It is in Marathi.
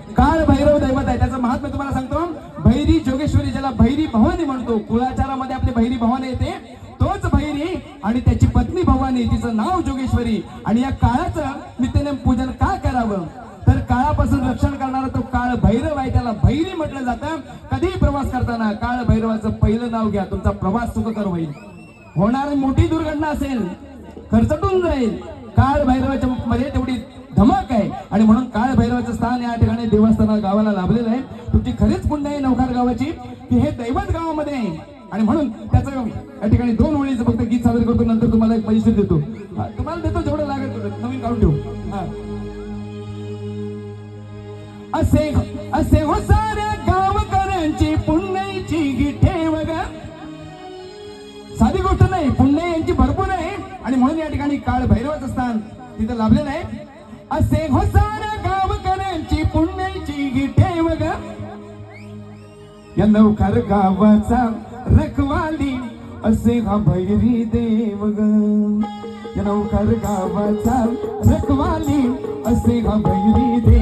काळ भैरव दैवत आहे, त्याचं महात्म्य तुम्हाला सांगतो. भैरी जोगेश्वरी, ज्याला भैरी भवानी म्हणतो, कुळाचारामध्ये आपली भैरी भवानी येते, तोच भैरी आणि त्याची पत्नी भवानी, तिचं नाव जोगेश्वरी. आणि या काळाचं नित्यनेम पूजन का करावं, तर काळापासून रक्षण करणारा तो काळ भैरव आहे, त्याला भैरी म्हटलं जातं. कधीही प्रवास करताना काळ भैरवाचं पहिलं नाव घ्या, तुमचा प्रवास सुखकर होईल. होणारी मोठी दुर्घटना असेल, खर्चटून जाईल, काळ भैरवाच्या मध्ये तेवढी धमक आहे. आणि म्हणून काळ भैरवाचं स्थान या ठिकाणी देवस्थान गावाला लाभलेलं आहे. तुमची खरीच पुण्य आहे नवखार गावाची की हे दैवत गावामध्ये आहे. आणि म्हणून त्याचं या ठिकाणी 2 ओळीचं फक्त गीत सादर करतो, नंतर तुम्हाला एक पैसे देतो. तुम्हाला देतो जेवढं लागेल तेवढं, नवीन काढून ठेवू. असे असे हो साऱ्या गावकऱ्यांची पुण्याची गिठे वगैरे, साधी गोष्ट नाही, पुण्य यांची भरपूर आहे. आणि म्हणून या ठिकाणी काळ भैरवाचं स्थान तिथं लाभलेलं आहे. असे हो साऱ्या गावकऱ्यांची पुण्याची गिठे वगैरे, या नवखार गावाचा रखवाली असे हा भैरी देव ग, या नवखार गावाचा रखवाली असे हा भैरी देव.